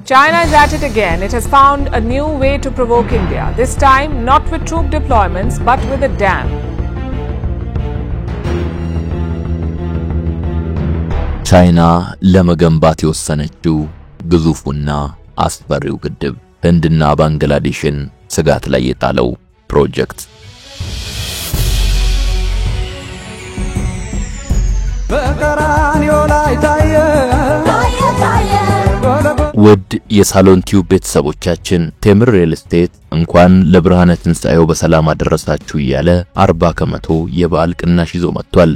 China is at it again. It has found a new way to provoke India. This time not with troop deployments but with a dam. China ለመገንባት የወሰነችው ግዙፉና አስፈሪው ግድብ ህንድና ባንግላዴሽን ስጋት ላይ የጣለው ፕሮጀክት በቀራንዮ ላይ ታየ ውድ የሳሎን ቲዩብ ቤተሰቦቻችን ቴምር ሪል ስቴት እንኳን ለብርሃነ ትንሳኤው በሰላም አደረሳችሁ እያለ 40 ከመቶ የበዓል ቅናሽ ይዞ መጥቷል።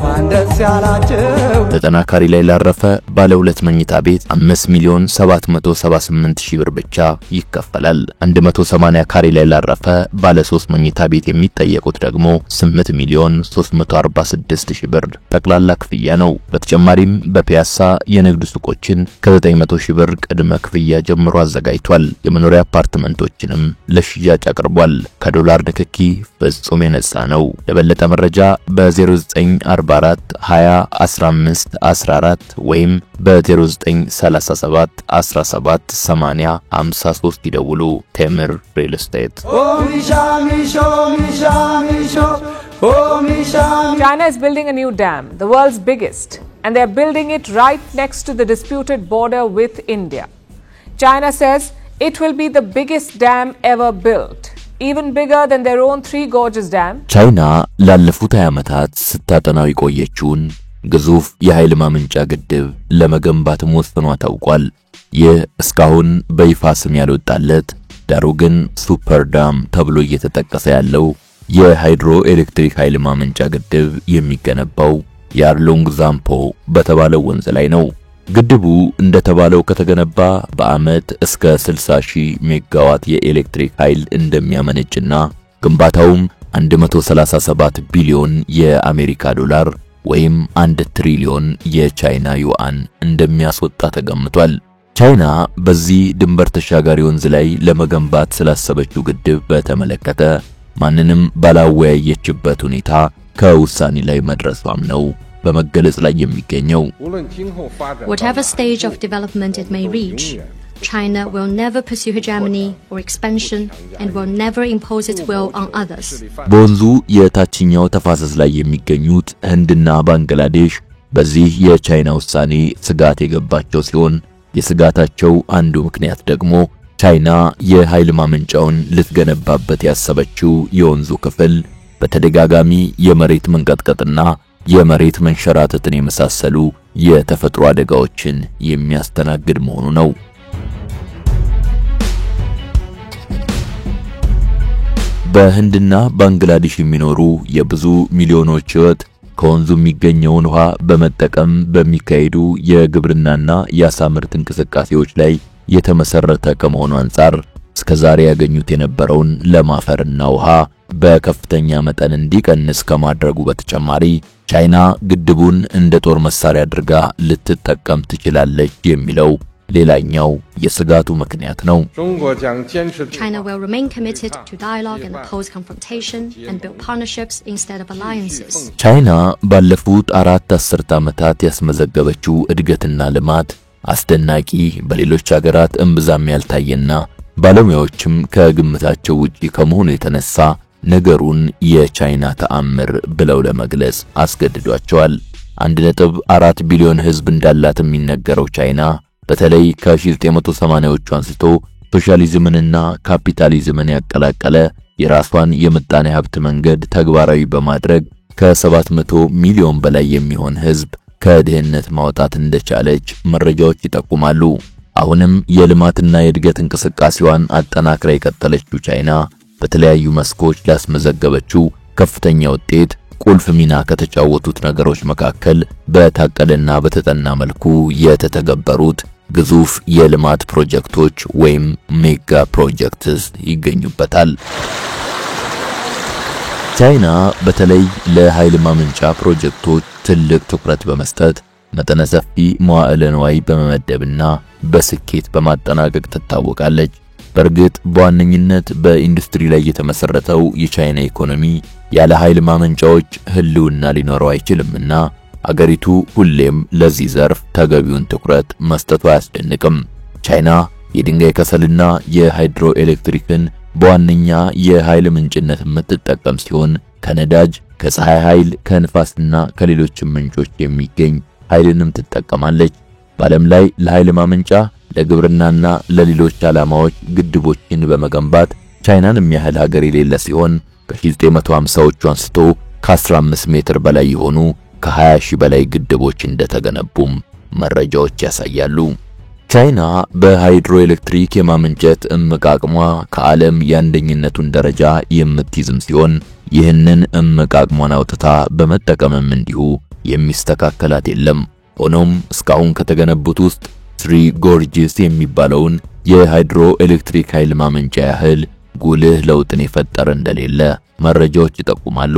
ተጠናካሪ ላይ ላረፈ ባለ 2 መኝታ ቤት 5,778,000 ብር ብቻ ይከፈላል። 180 ካሬ ላይ ላረፈ ባለ 3 መኝታ ቤት የሚጠየቁት ደግሞ 8,346,000 ብር ጠቅላላ ክፍያ ነው። በተጨማሪም በፒያሳ የንግድ ሱቆችን ከ900,000 ብር ቅድመ ክፍያ ጀምሮ አዘጋጅቷል። የመኖሪያ አፓርትመንቶችንም ለሽያጭ አቅርቧል። ከዶላር ንክኪ ፍጹም የነጻ ነው። ለበለጠ መረጃ በ0944 20 15 14 ወይም በ0937 17 80 53 ይደውሉ። ቴምር ሪል ስቴት። China is building a new dam, the world's biggest, and they are building it right next to the disputed border with India. China says it will be the biggest dam ever built, even bigger than their own Three Gorges Dam. ቻይና ላለፉት 20 ዓመታት ስታጠናው የቆየችውን ግዙፍ የኃይል ማመንጫ ግድብ ለመገንባት መወሰኗ ታውቋል። ይህ እስካሁን በይፋ ስም ያልወጣለት ዳሩ ግን ሱፐር ዳም ተብሎ እየተጠቀሰ ያለው የሃይድሮ ኤሌክትሪክ ኃይል ማመንጫ ግድብ የሚገነባው ያርሎንግ ዛምፖ በተባለው ወንዝ ላይ ነው። ግድቡ እንደተባለው ከተገነባ በአመት እስከ 60,000 ሜጋዋት የኤሌክትሪክ ኃይል እንደሚያመነጭና ግንባታውም 137 ቢሊዮን የአሜሪካ ዶላር ወይም 1 ትሪሊዮን የቻይና ዩዋን እንደሚያስወጣ ተገምቷል። ቻይና በዚህ ድንበር ተሻጋሪ ወንዝ ላይ ለመገንባት ስላሰበችው ግድብ በተመለከተ ማንንም ባላወያየችበት ሁኔታ ከውሳኔ ላይ መድረሷም ነው በመገለጽ ላይ የሚገኘው። Whatever stage of development it may reach, China will never pursue hegemony or expansion and will never impose its will on others. በወንዙ የታችኛው ተፋሰስ ላይ የሚገኙት ህንድና ባንግላዴሽ በዚህ የቻይና ውሳኔ ስጋት የገባቸው ሲሆን የስጋታቸው አንዱ ምክንያት ደግሞ ቻይና የኃይል ማመንጫውን ልትገነባበት ያሰበችው የወንዙ ክፍል በተደጋጋሚ የመሬት መንቀጥቀጥና የመሬት መንሸራተትን የመሳሰሉ የተፈጥሮ አደጋዎችን የሚያስተናግድ መሆኑ ነው። በህንድና ባንግላዴሽ የሚኖሩ የብዙ ሚሊዮኖች ህይወት ከወንዙ የሚገኘውን ውሃ በመጠቀም በሚካሄዱ የግብርናና የአሳ ምርት እንቅስቃሴዎች ላይ የተመሰረተ ከመሆኑ አንፃር እስከዛሬ ያገኙት የነበረውን ለማፈርና ውሃ በከፍተኛ መጠን እንዲቀንስ ከማድረጉ በተጨማሪ ቻይና ግድቡን እንደ ጦር መሳሪያ አድርጋ ልትጠቀም ትችላለች የሚለው ሌላኛው የስጋቱ ምክንያት ነው። China will remain committed to dialogue and oppose confrontation and build partnerships instead of alliances. ቻይና ባለፉት 4 አስርት ዓመታት ያስመዘገበችው እድገትና ልማት አስደናቂ በሌሎች ሀገራት እምብዛም ያልታየና ባለሙያዎችም ከግምታቸው ውጪ ከመሆኑ የተነሳ ነገሩን የቻይና ተአምር ብለው ለመግለጽ አስገድዷቸዋል። 1.4 ቢሊዮን ህዝብ እንዳላት የሚነገረው ቻይና በተለይ ከ1980ዎቹ አንስቶ ሶሻሊዝምንና ካፒታሊዝምን ያቀላቀለ የራሷን የምጣኔ ሀብት መንገድ ተግባራዊ በማድረግ ከ700 ሚሊዮን በላይ የሚሆን ህዝብ ከድህነት ማውጣት እንደቻለች መረጃዎች ይጠቁማሉ። አሁንም የልማትና የእድገት እንቅስቃሴዋን አጠናክራ የቀጠለችው ቻይና በተለያዩ መስኮች ላስመዘገበችው ከፍተኛ ውጤት ቁልፍ ሚና ከተጫወቱት ነገሮች መካከል በታቀደና በተጠና መልኩ የተተገበሩት ግዙፍ የልማት ፕሮጀክቶች ወይም ሜጋ ፕሮጀክትስ ይገኙበታል። ቻይና በተለይ ለኃይል ማመንጫ ፕሮጀክቶች ትልቅ ትኩረት በመስጠት መጠነ ሰፊ መዋዕለ ንዋይ በመመደብና በስኬት በማጠናቀቅ ትታወቃለች። በርግጥ በዋነኝነት በኢንዱስትሪ ላይ የተመሰረተው የቻይና ኢኮኖሚ ያለ ኃይል ማመንጫዎች ህልውና ሊኖረው አይችልምና አገሪቱ ሁሌም ለዚህ ዘርፍ ተገቢውን ትኩረት መስጠቷ አያስደንቅም። ቻይና የድንጋይ ከሰልና የሃይድሮ ኤሌክትሪክን በዋነኛ የኃይል ምንጭነት የምትጠቀም ሲሆን ከነዳጅ፣ ከፀሐይ ኃይል፣ ከንፋስና ከሌሎችም ምንጮች የሚገኝ ኃይልንም ትጠቀማለች። በዓለም ላይ ለኃይል ማመንጫ ለግብርናና ለሌሎች ዓላማዎች ግድቦችን በመገንባት ቻይናን የሚያህል ሀገር የሌለ ሲሆን ከ1950ዎቹ አንስቶ ከ15 ሜትር በላይ የሆኑ ከ20 ሺህ በላይ ግድቦች እንደተገነቡም መረጃዎች ያሳያሉ። ቻይና በሃይድሮ ኤሌክትሪክ የማመንጨት እምቅ አቅሟ ከዓለም የአንደኝነቱን ደረጃ የምትይዝም ሲሆን ይህንን እምቅ አቅሟን አውጥታ በመጠቀምም እንዲሁ የሚስተካከላት የለም። ሆኖም እስካሁን ከተገነቡት ውስጥ ስሪ ጎርጅስ የሚባለውን የሃይድሮ ኤሌክትሪክ ኃይል ማመንጫ ያህል ጉልህ ለውጥን የፈጠረ እንደሌለ መረጃዎች ይጠቁማሉ።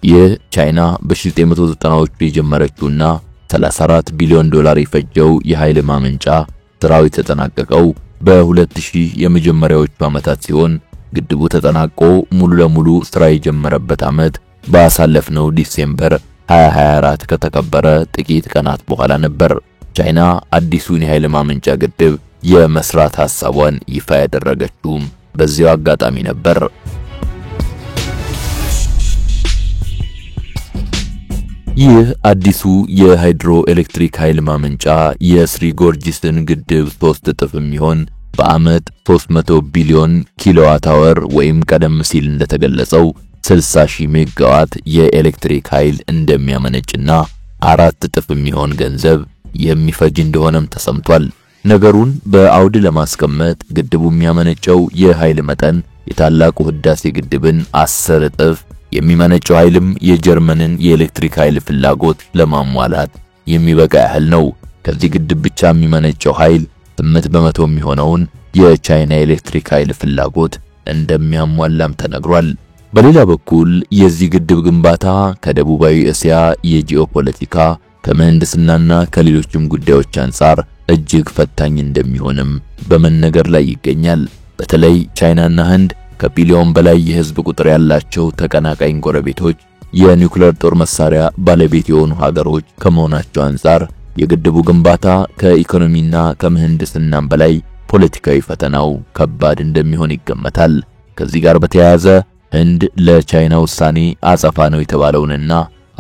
ይህ ቻይና በ1990ዎቹ የጀመረችውና 34 ቢሊዮን ዶላር የፈጀው የኃይል ማመንጫ ስራው የተጠናቀቀው በ2000 የመጀመሪያዎቹ ዓመታት ሲሆን ግድቡ ተጠናቆ ሙሉ ለሙሉ ስራ የጀመረበት ዓመት ባሳለፍነው ዲሴምበር 2024 ከተከበረ ጥቂት ቀናት በኋላ ነበር። ቻይና አዲሱን የኃይል ማመንጫ ግድብ የመስራት ሐሳቧን ይፋ ያደረገችውም በዚያው አጋጣሚ ነበር። ይህ አዲሱ የሃይድሮ ኤሌክትሪክ ኃይል ማመንጫ የስሪ ጎርጅስን ግድብ 3 እጥፍ የሚሆን በዓመት 300 ቢሊዮን ኪሎዋት አወር ወይም ቀደም ሲል እንደተገለጸው 60,000 ሜጋዋት የኤሌክትሪክ ኃይል እንደሚያመነጭና 4 እጥፍ የሚሆን ገንዘብ የሚፈጅ እንደሆነም ተሰምቷል። ነገሩን በአውድ ለማስቀመጥ ግድቡ የሚያመነጨው የኃይል መጠን የታላቁ ህዳሴ ግድብን 10 እጥፍ የሚመነጨው ኃይልም የጀርመንን የኤሌክትሪክ ኃይል ፍላጎት ለማሟላት የሚበቃ ያህል ነው። ከዚህ ግድብ ብቻ የሚመነጨው ኃይል 8% የሚሆነውን የቻይና ኤሌክትሪክ ኃይል ፍላጎት እንደሚያሟላም ተነግሯል። በሌላ በኩል የዚህ ግድብ ግንባታ ከደቡባዊ እስያ የጂኦፖለቲካ ከምህንድስናና ከሌሎችም ጉዳዮች አንጻር እጅግ ፈታኝ እንደሚሆንም በመነገር ላይ ይገኛል። በተለይ ቻይናና ህንድ ከቢሊዮን በላይ የህዝብ ቁጥር ያላቸው ተቀናቃኝ ጎረቤቶች የኒውክሌር ጦር መሳሪያ ባለቤት የሆኑ ሀገሮች ከመሆናቸው አንጻር የግድቡ ግንባታ ከኢኮኖሚና ከምህንድስናም በላይ ፖለቲካዊ ፈተናው ከባድ እንደሚሆን ይገመታል። ከዚህ ጋር በተያያዘ ህንድ ለቻይና ውሳኔ አጸፋ ነው የተባለውንና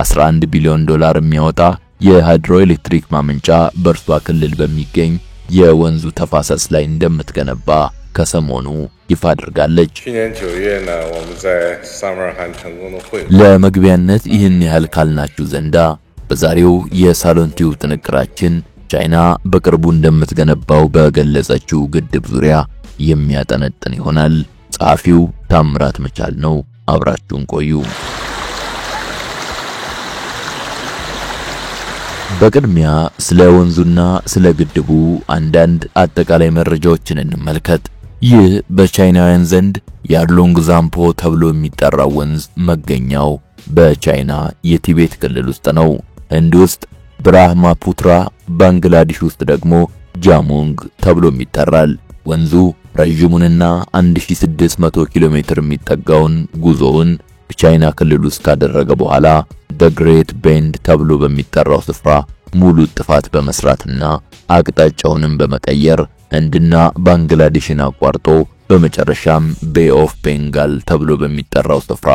11 ቢሊዮን ዶላር የሚያወጣ የሃይድሮ ኤሌክትሪክ ማመንጫ በእርሷ ክልል በሚገኝ የወንዙ ተፋሰስ ላይ እንደምትገነባ ከሰሞኑ ይፋ አድርጋለች። ለመግቢያነት ይህን ያህል ካልናችሁ ዘንዳ በዛሬው የሳሎን ቲዩብ ጥንቅራችን ቻይና በቅርቡ እንደምትገነባው በገለጸችው ግድብ ዙሪያ የሚያጠነጥን ይሆናል። ጸሐፊው ታምራት መቻል ነው። አብራችሁን ቆዩ። በቅድሚያ ስለ ወንዙና ስለ ግድቡ አንዳንድ አጠቃላይ መረጃዎችን እንመልከት። ይህ በቻይናውያን ዘንድ ያሎንግ ዛምፖ ተብሎ የሚጠራው ወንዝ መገኛው በቻይና የቲቤት ክልል ውስጥ ነው። ህንድ ውስጥ ብራህማፑትራ፣ ባንግላዴሽ ውስጥ ደግሞ ጃሞንግ ተብሎ ይጠራል። ወንዙ ረጅሙንና 1600 ኪሎ ሜትር የሚጠጋውን ጉዞውን በቻይና ክልል ውስጥ ካደረገ በኋላ በግሬት ቤንድ ተብሎ በሚጠራው ስፍራ ሙሉ ጥፋት በመስራትና አቅጣጫውንም በመቀየር ህንድና ባንግላዴሽን አቋርጦ በመጨረሻም ቤይ ኦፍ ቤንጋል ተብሎ በሚጠራው ስፍራ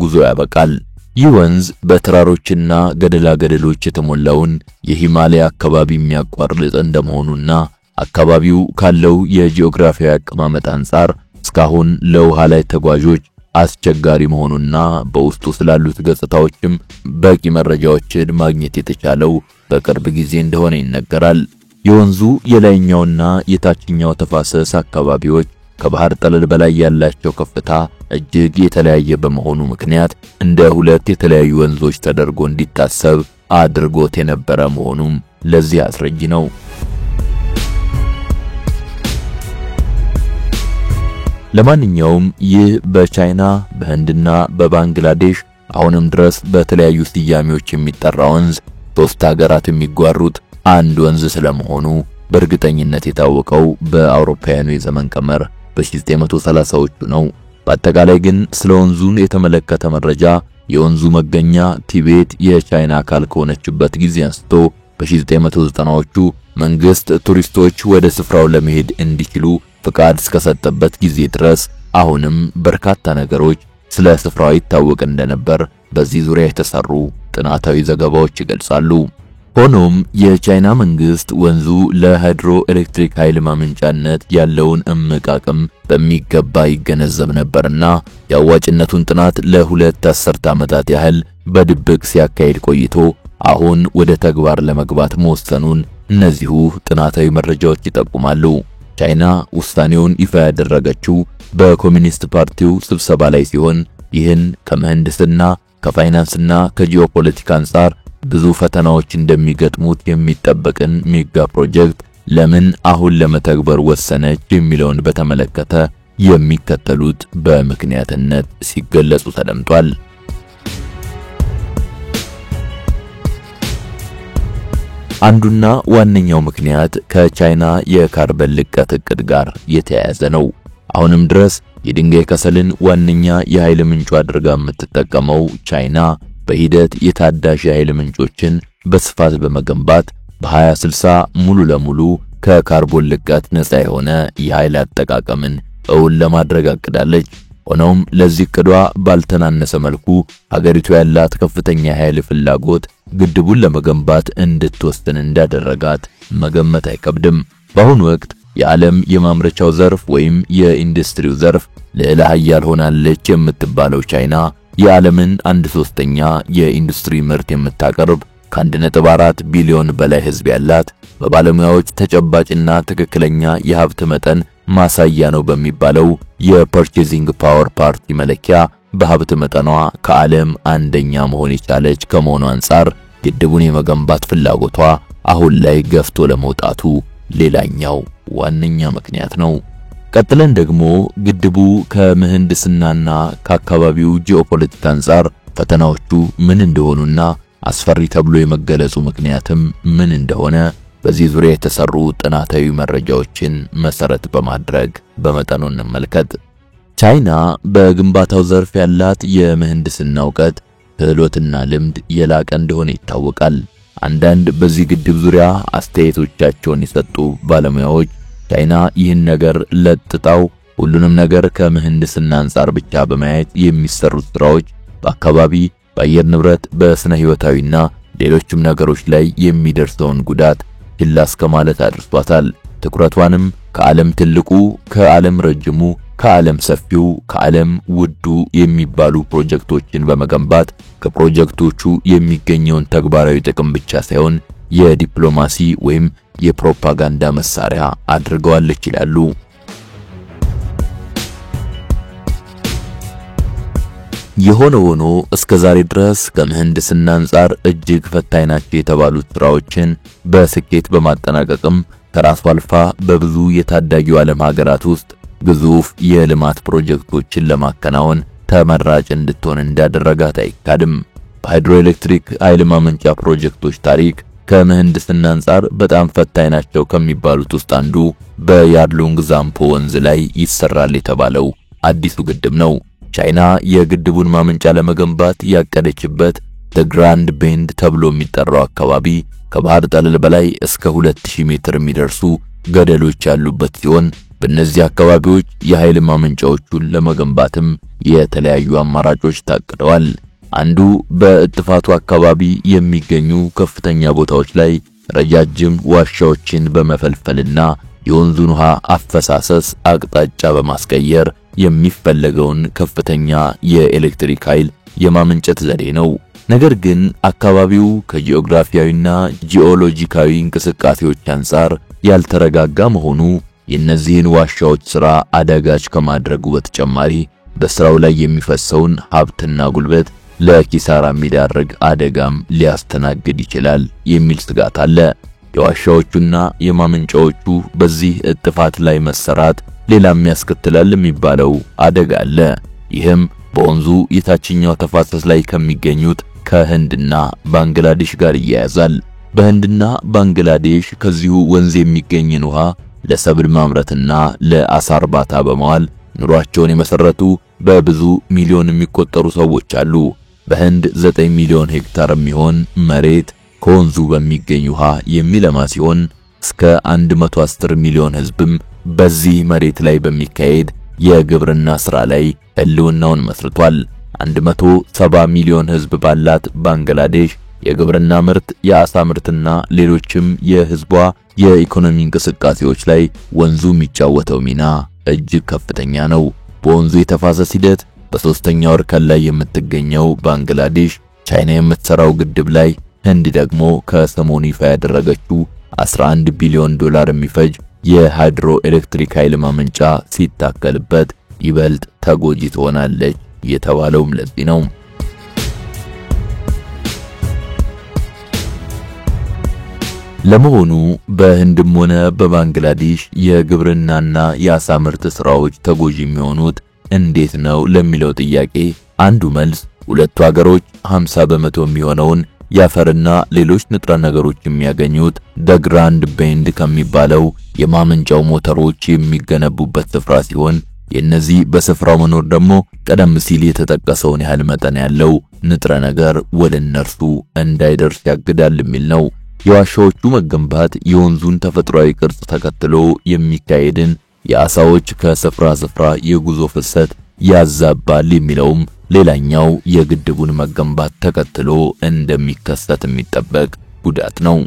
ጉዞ ያበቃል። ይህ ወንዝ በተራሮችና ገደላ ገደሎች የተሞላውን የሂማላያ አካባቢ የሚያቋርጥ እንደመሆኑና አካባቢው ካለው የጂኦግራፊያዊ አቀማመጥ አንጻር እስካሁን ለውሃ ላይ ተጓዦች አስቸጋሪ መሆኑና በውስጡ ስላሉት ገጽታዎችም በቂ መረጃዎችን ማግኘት የተቻለው በቅርብ ጊዜ እንደሆነ ይነገራል። የወንዙ የላይኛውና የታችኛው ተፋሰስ አካባቢዎች ከባህር ጠለል በላይ ያላቸው ከፍታ እጅግ የተለያየ በመሆኑ ምክንያት እንደ ሁለት የተለያዩ ወንዞች ተደርጎ እንዲታሰብ አድርጎት የነበረ መሆኑም ለዚህ አስረጅ ነው። ለማንኛውም ይህ በቻይና በህንድና በባንግላዴሽ አሁንም ድረስ በተለያዩ ስያሜዎች የሚጠራ ወንዝ ሶስት ሀገራት የሚጓሩት አንድ ወንዝ ስለመሆኑ በእርግጠኝነት የታወቀው በአውሮፓውያኑ የዘመን ቀመር በ1930ዎቹ ነው። በአጠቃላይ ግን ስለ ወንዙን የተመለከተ መረጃ የወንዙ መገኛ ቲቤት የቻይና አካል ከሆነችበት ጊዜ አንስቶ በ1990ዎቹ መንግስት ቱሪስቶች ወደ ስፍራው ለመሄድ እንዲችሉ ፍቃድ እስከሰጠበት ጊዜ ድረስ አሁንም በርካታ ነገሮች ስለ ስፍራው ይታወቅ እንደነበር በዚህ ዙሪያ የተሰሩ ጥናታዊ ዘገባዎች ይገልጻሉ። ሆኖም የቻይና መንግስት ወንዙ ለሃይድሮ ኤሌክትሪክ ኃይል ማመንጫነት ያለውን እምቅ አቅም በሚገባ ይገነዘብ ነበርና የአዋጭነቱን ጥናት ለሁለት አስርት ዓመታት ያህል በድብቅ ሲያካሂድ ቆይቶ አሁን ወደ ተግባር ለመግባት መወሰኑን እነዚሁ ጥናታዊ መረጃዎች ይጠቁማሉ። ቻይና ውሳኔውን ይፋ ያደረገችው በኮሚኒስት ፓርቲው ስብሰባ ላይ ሲሆን ይህን ከመህንድስና ከፋይናንስና ከጂኦፖለቲካ አንፃር ብዙ ፈተናዎች እንደሚገጥሙት የሚጠበቅን ሜጋ ፕሮጀክት ለምን አሁን ለመተግበር ወሰነች የሚለውን በተመለከተ የሚከተሉት በምክንያትነት ሲገለጹ ተደምጧል። አንዱና ዋነኛው ምክንያት ከቻይና የካርበን ልቀት እቅድ ጋር የተያያዘ ነው። አሁንም ድረስ የድንጋይ ከሰልን ዋነኛ የኃይል ምንጭ አድርጋ የምትጠቀመው ቻይና በሂደት የታዳሽ የኃይል ምንጮችን በስፋት በመገንባት በ2060 ሙሉ ለሙሉ ከካርቦን ልቀት ነፃ የሆነ የኃይል አጠቃቀምን እውን ለማድረግ አቅዳለች። ሆኖም ለዚህ እቅዷ ባልተናነሰ መልኩ ሀገሪቱ ያላት ከፍተኛ የኃይል ፍላጎት ግድቡን ለመገንባት እንድትወስን እንዳደረጋት መገመት አይከብድም። በአሁኑ ወቅት የዓለም የማምረቻው ዘርፍ ወይም የኢንዱስትሪው ዘርፍ ልዕለ ኃያል ሆናለች የምትባለው ቻይና የዓለምን 1/3 የኢንዱስትሪ ምርት የምታቀርብ ከ1.4 ቢሊዮን በላይ ሕዝብ ያላት በባለሙያዎች ተጨባጭና ትክክለኛ የሀብት መጠን ማሳያ ነው በሚባለው የፐርቼዚንግ ፓወር ፓርቲ መለኪያ በሀብት መጠኗ ከዓለም አንደኛ መሆን የቻለች ከመሆኑ አንፃር ግድቡን የመገንባት ፍላጎቷ አሁን ላይ ገፍቶ ለመውጣቱ ሌላኛው ዋነኛ ምክንያት ነው። ቀጥለን ደግሞ ግድቡ ከምህንድስናና ከአካባቢው ጂኦፖለቲካ አንፃር ፈተናዎቹ ምን እንደሆኑና አስፈሪ ተብሎ የመገለጹ ምክንያትም ምን እንደሆነ በዚህ ዙሪያ የተሰሩ ጥናታዊ መረጃዎችን መሰረት በማድረግ በመጠኑ እንመልከት። ቻይና በግንባታው ዘርፍ ያላት የምህንድስና ዕውቀት ክህሎትና ልምድ የላቀ እንደሆነ ይታወቃል። አንዳንድ በዚህ ግድብ ዙሪያ አስተያየቶቻቸውን የሰጡ ባለሙያዎች ቻይና ይህን ነገር ለጥጣው ሁሉንም ነገር ከምህንድስና አንፃር ብቻ በማየት የሚሰሩት ስራዎች በአካባቢ በአየር ንብረት በስነ ህይወታዊና ሌሎችም ነገሮች ላይ የሚደርሰውን ጉዳት ችላ እስከ ማለት አድርሷታል። ትኩረቷንም ከዓለም ትልቁ፣ ከዓለም ረጅሙ፣ ከዓለም ሰፊው፣ ከዓለም ውዱ የሚባሉ ፕሮጀክቶችን በመገንባት ከፕሮጀክቶቹ የሚገኘውን ተግባራዊ ጥቅም ብቻ ሳይሆን የዲፕሎማሲ ወይም የፕሮፓጋንዳ መሳሪያ አድርገዋለች ይላሉ። የሆነ ሆኖ እስከዛሬ ድረስ ከምህንድስና አንፃር እጅግ ፈታኝ ናቸው የተባሉት ስራዎችን በስኬት በማጠናቀቅም ከራሷ አልፋ በብዙ የታዳጊው ዓለም ሀገራት ውስጥ ግዙፍ የልማት ፕሮጀክቶችን ለማከናወን ተመራጭ እንድትሆን እንዳደረጋት አይካድም። በሃይድሮኤሌክትሪክ ኃይል ማመንጫ ፕሮጀክቶች ታሪክ ከምህንድስና አንፃር በጣም ፈታኝ ናቸው ከሚባሉት ውስጥ አንዱ በያድሉንግ ዛምፖ ወንዝ ላይ ይሰራል የተባለው አዲሱ ግድብ ነው። ቻይና የግድቡን ማመንጫ ለመገንባት ያቀደችበት ግራንድ ቤንድ ተብሎ የሚጠራው አካባቢ ከባህር ጠለል በላይ እስከ 2000 ሜትር የሚደርሱ ገደሎች ያሉበት ሲሆን በእነዚህ አካባቢዎች የኃይል ማመንጫዎቹን ለመገንባትም የተለያዩ አማራጮች ታቅደዋል። አንዱ በእጥፋቱ አካባቢ የሚገኙ ከፍተኛ ቦታዎች ላይ ረጃጅም ዋሻዎችን በመፈልፈልና የወንዙን ውሃ አፈሳሰስ አቅጣጫ በማስቀየር የሚፈለገውን ከፍተኛ የኤሌክትሪክ ኃይል የማመንጨት ዘዴ ነው። ነገር ግን አካባቢው ከጂኦግራፊያዊና ጂኦሎጂካዊ እንቅስቃሴዎች አንፃር ያልተረጋጋ መሆኑ የእነዚህን ዋሻዎች ሥራ አዳጋች ከማድረጉ በተጨማሪ በስራው ላይ የሚፈሰውን ሀብትና ጉልበት ለኪሳራ የሚዳርግ አደጋም ሊያስተናግድ ይችላል የሚል ስጋት አለ። የዋሻዎቹና የማመንጫዎቹ በዚህ እጥፋት ላይ መሰራት ሌላም ያስከትላል የሚባለው አደጋ አለ። ይህም በወንዙ የታችኛው ተፋሰስ ላይ ከሚገኙት ከህንድና ባንግላዴሽ ጋር ይያያዛል። በህንድና ባንግላዴሽ ከዚሁ ወንዝ የሚገኝን ውሃ ለሰብል ማምረትና ለአሳ እርባታ በመዋል ኑሯቸውን የመሰረቱ በብዙ ሚሊዮን የሚቆጠሩ ሰዎች አሉ። በህንድ 9 ሚሊዮን ሄክታር የሚሆን መሬት ከወንዙ በሚገኝ ውሃ የሚለማ ሲሆን እስከ 110 ሚሊዮን ህዝብም በዚህ መሬት ላይ በሚካሄድ የግብርና ስራ ላይ ህልውናውን መስርቷል። 170 ሚሊዮን ህዝብ ባላት ባንግላዴሽ የግብርና ምርት፣ የአሳ ምርትና ሌሎችም የህዝቧ የኢኮኖሚ እንቅስቃሴዎች ላይ ወንዙ የሚጫወተው ሚና እጅግ ከፍተኛ ነው። በወንዙ የተፋሰስ ሂደት በሶስተኛው እርከን ላይ የምትገኘው ባንግላዴሽ ቻይና የምትሰራው ግድብ ላይ ህንድ ደግሞ ከሰሞኑ ይፋ ያደረገችው 11 ቢሊዮን ዶላር የሚፈጅ የሃይድሮ ኤሌክትሪክ ኃይል ማመንጫ ሲታከልበት ይበልጥ ተጎጂ ትሆናለች የተባለውም ለዚህ ነው። ለመሆኑ በህንድም ሆነ በባንግላዴሽ የግብርናና የአሳ ምርት ስራዎች ተጎጂ የሚሆኑት እንዴት ነው ለሚለው ጥያቄ አንዱ መልስ ሁለቱ ሀገሮች 50 በመቶ የሚሆነውን ያፈርና ሌሎች ንጥረ ነገሮች የሚያገኙት ግራንድ ቤንድ ከሚባለው የማመንጫው ሞተሮች የሚገነቡበት ስፍራ ሲሆን የነዚህ በስፍራው መኖር ደግሞ ቀደም ሲል የተጠቀሰውን ያህል መጠን ያለው ንጥረ ነገር ወደ እነርሱ እንዳይደርስ ያግዳል የሚል ነው። የዋሻዎቹ መገንባት የወንዙን ተፈጥሯዊ ቅርጽ ተከትሎ የሚካሄድን የአሳዎች ከስፍራ ስፍራ የጉዞ ፍሰት ያዛባል የሚለውም ሌላኛው የግድቡን መገንባት ተከትሎ እንደሚከሰት የሚጠበቅ ጉዳት ነው።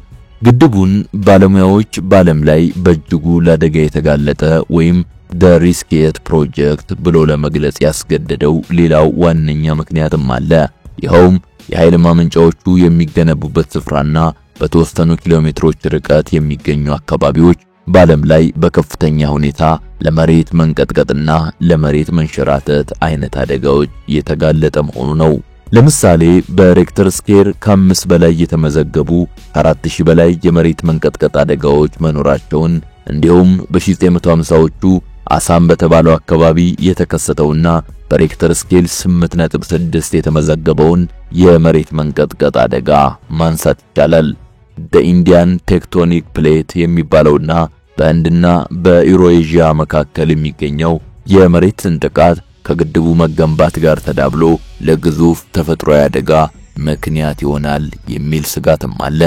ግድቡን ባለሙያዎች በዓለም ላይ በእጅጉ ለአደጋ የተጋለጠ ወይም ሪስኪየስ ፕሮጀክት ብሎ ለመግለጽ ያስገደደው ሌላው ዋነኛ ምክንያትም አለ። ይኸውም የኃይል ማመንጫዎቹ የሚገነቡበት ስፍራና በተወሰኑ ኪሎ ሜትሮች ርቀት የሚገኙ አካባቢዎች በዓለም ላይ በከፍተኛ ሁኔታ ለመሬት መንቀጥቀጥና ለመሬት መንሸራተት አይነት አደጋዎች የተጋለጠ መሆኑ ነው። ለምሳሌ በሬክተር ስኬል ከ5 በላይ የተመዘገቡ 4000 በላይ የመሬት መንቀጥቀጥ አደጋዎች መኖራቸውን እንዲሁም በ1950ዎቹ አሳም በተባለው አካባቢ የተከሰተውና በሬክተር ስኬል 8.6 የተመዘገበውን የመሬት መንቀጥቀጥ አደጋ ማንሳት ይቻላል። ኢንዲያን ቴክቶኒክ ፕሌት የሚባለውና በህንድና በዩሮኤዥያ መካከል የሚገኘው የመሬት ስንጥቃት ከግድቡ መገንባት ጋር ተዳብሎ ለግዙፍ ተፈጥሯዊ አደጋ ምክንያት ይሆናል የሚል ስጋትም አለ።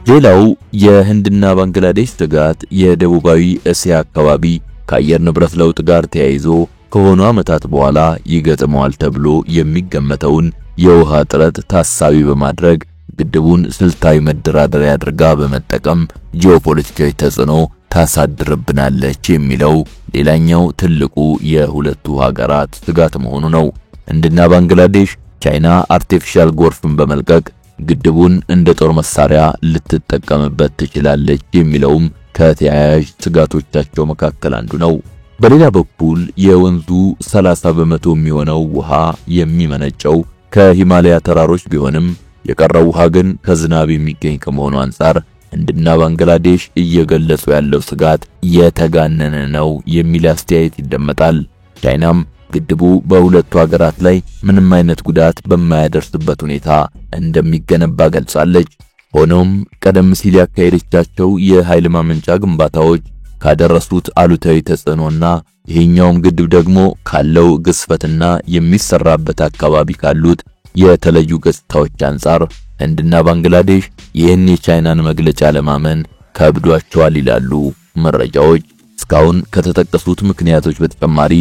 ሌላው የህንድና ባንግላዴሽ ስጋት የደቡባዊ እስያ አካባቢ ከአየር ንብረት ለውጥ ጋር ተያይዞ ከሆኑ ዓመታት በኋላ ይገጥመዋል ተብሎ የሚገመተውን የውሃ እጥረት ታሳቢ በማድረግ ግድቡን ስልታዊ መደራደሪያ አድርጋ በመጠቀም ጂኦፖለቲካዊ ተጽዕኖ ታሳድርብናለች የሚለው ሌላኛው ትልቁ የሁለቱ ሀገራት ስጋት መሆኑ ነው። ህንድና ባንግላዴሽ ቻይና አርቲፊሻል ጎርፍን በመልቀቅ ግድቡን እንደ ጦር መሳሪያ ልትጠቀምበት ትችላለች የሚለውም ከተያያዥ ስጋቶቻቸው መካከል አንዱ ነው። በሌላ በኩል የወንዙ 30 በመቶ የሚሆነው ውሃ የሚመነጨው ከሂማላያ ተራሮች ቢሆንም የቀረው ውሃ ግን ከዝናብ የሚገኝ ከመሆኑ አንፃር ህንድና ባንግላዴሽ እየገለጹ ያለው ስጋት የተጋነነ ነው የሚል አስተያየት ይደመጣል። ቻይናም ግድቡ በሁለቱ ሀገራት ላይ ምንም አይነት ጉዳት በማያደርስበት ሁኔታ እንደሚገነባ ገልጻለች። ሆኖም ቀደም ሲል ያካሄደቻቸው የኃይል ማመንጫ ግንባታዎች ካደረሱት አሉታዊ ተጽዕኖና ይሄኛውም ግድብ ደግሞ ካለው ግዝፈትና የሚሰራበት አካባቢ ካሉት የተለዩ ገጽታዎች አንፃር ህንድና ባንግላዴሽ ይህን የቻይናን መግለጫ ለማመን ከብዷቸዋል ይላሉ መረጃዎች። እስካሁን ከተጠቀሱት ምክንያቶች በተጨማሪ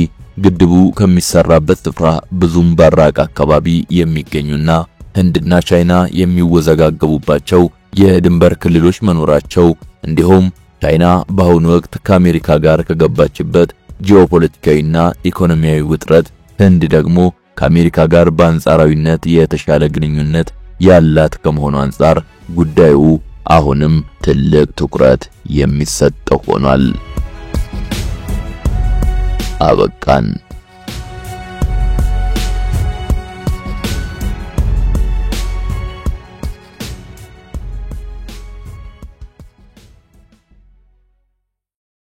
ግድቡ ከሚሰራበት ስፍራ ብዙም ባራቅ አካባቢ የሚገኙና ህንድና ቻይና የሚወዘጋገቡባቸው የድንበር ክልሎች መኖራቸው እንዲሁም ቻይና በአሁኑ ወቅት ከአሜሪካ ጋር ከገባችበት ጂኦፖለቲካዊና ኢኮኖሚያዊ ውጥረት ህንድ ደግሞ ከአሜሪካ ጋር በአንጻራዊነት የተሻለ ግንኙነት ያላት ከመሆኑ አንፃር ጉዳዩ አሁንም ትልቅ ትኩረት የሚሰጠው ሆኗል። አበቃን።